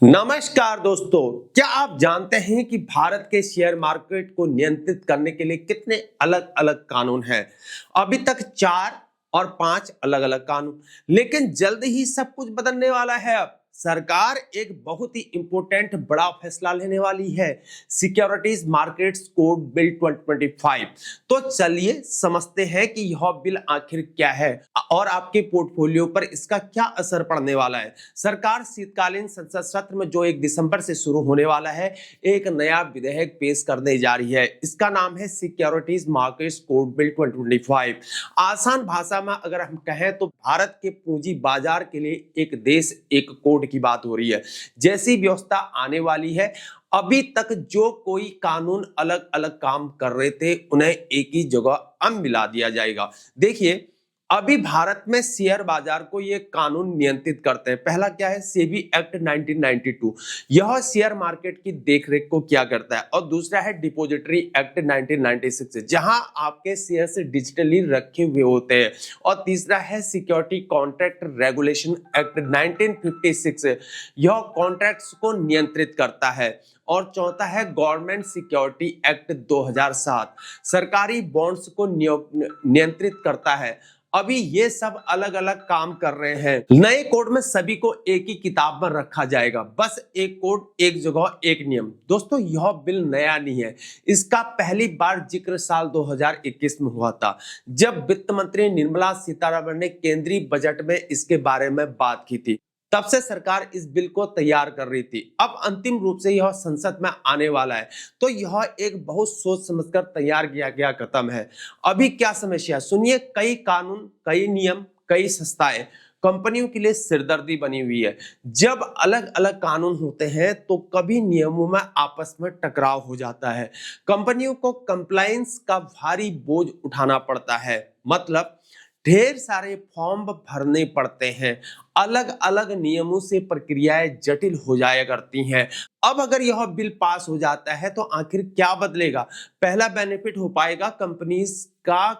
नमस्कार दोस्तों, क्या आप जानते हैं कि भारत के शेयर मार्केट को नियंत्रित करने के लिए कितने अलग-अलग कानून हैं? अभी तक 4 और 5 अलग-अलग कानून, लेकिन जल्द ही सब कुछ बदलने वाला है अब। सरकार एक बहुत ही इंपॉर्टेंट बड़ा फैसला लेने वाली है, सिक्योरिटीज मार्केट्स कोड बिल 2025। तो चलिए समझते हैं कि यह बिल आखिर क्या है और आपके पोर्टफोलियो पर इसका क्या असर पड़ने वाला है। सरकार शीतकालीन संसद सत्र में जो 1 दिसंबर से शुरू होने वाला है, एक नया विधेयक पेश करने जा रही है। इसका नाम है सिक्योरिटीज मार्केट्स कोड बिल 2025। आसान भाषा में अगर हम कहें तो भारत के पूंजी बाजार के लिए एक देश एक कोड की बात हो रही है। जैसी व्यवस्था आने वाली है, अभी तक जो कोई कानून अलग अलग काम कर रहे थे उन्हें एक ही जगह अब मिला दिया जाएगा। देखिए, अभी भारत में शेयर बाजार को ये कानून नियंत्रित करते हैं। पहला क्या है? सेबी एक्ट 1992। यह शेयर मार्केट की देखरेख को क्या करता है। और दूसरा है डिपॉजिटरी एक्ट 1996, जहां आपके शेयर डिजिटली रखे हुए होते हैं। और तीसरा है सिक्योरिटी कॉन्ट्रैक्ट रेगुलेशन एक्ट 1956, यह कॉन्ट्रैक्ट्स को नियंत्रित करता है। और चौथा है गवर्नमेंट सिक्योरिटी एक्ट 2007, सरकारी बॉन्ड्स को नियंत्रित करता है। अभी ये सब अलग अलग काम कर रहे हैं। नए कोड में सभी को एक ही किताब में रखा जाएगा, बस एक कोड एक जगह एक नियम। दोस्तों, यह बिल नया नहीं है, इसका पहली बार जिक्र साल 2021 में हुआ था, जब वित्त मंत्री निर्मला सीतारमण ने केंद्रीय बजट में इसके बारे में बात की थी। तब से सरकार इस बिल को तैयार कर रही थी। अब अंतिम रूप से यह संसद में आने वाला है, तो यह एक बहुत सोच समझकर तैयार किया गया कदम है। अभी क्या समस्या? सुनिए, कई कानून, कई नियम, कई संस्थाएं कंपनियों के लिए सिरदर्दी बनी हुई है। जब अलग अलग कानून होते हैं तो कभी नियमों में आपस में टकराव हो जाता है। कंपनियों को कंप्लायंस का भारी बोझ उठाना पड़ता है, मतलब ढेर सारे फॉर्म भरने पड़ते हैं। अलग अलग नियमों से प्रक्रियाएं जटिल हो जाया करती हैं। अब अगर यह बिल पास हो जाता है तो आखिर क्या बदलेगा? पहला बेनिफिट हो पाएगा, कंपनीज का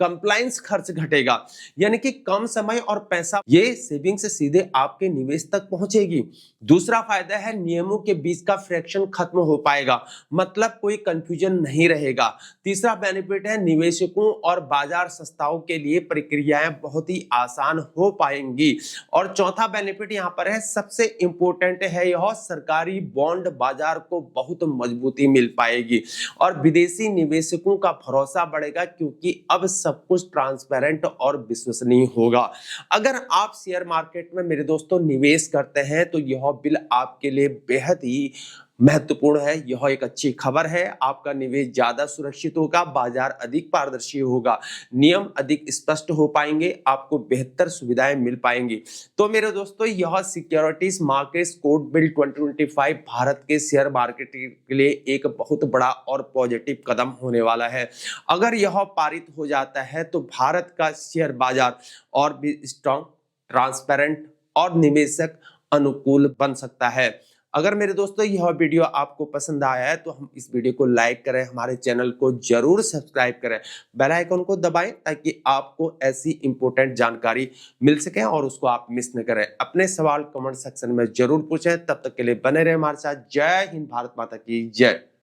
कंप्लायंस खर्च घटेगा, यानी कि कम समय और पैसा ये सेविंग से सीधे आपके निवेश तक पहुंचेगी। दूसरा फायदा है, नियमों के बीच का फ्रैक्शन खत्म हो पाएगा, मतलब कोई कंफ्यूजन नहीं रहेगा। तीसरा बेनिफिट है, निवेशकों और बाजार संस्थाओं के लिए प्रक्रियाएं बहुत ही आसान हो पाएंगी। और चौथा बेनिफिट यहाँ पर है, सबसे इंपॉर्टेंट है, यह सरकारी बॉन्ड बाजार को बहुत मजबूती मिल पाएगी और विदेशी निवेशकों का भरोसा बढ़ेगा, क्योंकि अब सब कुछ ट्रांसपेरेंट और विश्वसनीय होगा। अगर आप शेयर मार्केट में मेरे दोस्तों निवेश करते हैं तो यह बिल आपके लिए बेहद ही महत्वपूर्ण है। यह एक अच्छी खबर है, आपका निवेश ज्यादा सुरक्षित होगा, बाजार अधिक पारदर्शी होगा, नियम अधिक स्पष्ट हो पाएंगे, आपको बेहतर सुविधाएं मिल पाएंगी। तो मेरे दोस्तों, यह securities markets code bill 2025 Bharat के शेयर मार्केट के लिए एक बहुत बड़ा और पॉजिटिव कदम होने वाला है। अगर यह पारित हो जाता है तो भारत का शेयर बाजार और भी स्ट्रॉन्ग, ट्रांसपेरेंट और निवेशक अनुकूल बन सकता है। अगर मेरे दोस्तों यह वीडियो आपको पसंद आया है तो हम इस वीडियो को लाइक करें, हमारे चैनल को जरूर सब्सक्राइब करें, बेल आइकन को दबाएं ताकि आपको ऐसी इंपॉर्टेंट जानकारी मिल सके और उसको आप मिस न करें। अपने सवाल कमेंट सेक्शन में जरूर पूछें। तब तक के लिए बने रहे हमारे साथ। जय हिंद, भारत माता की जय।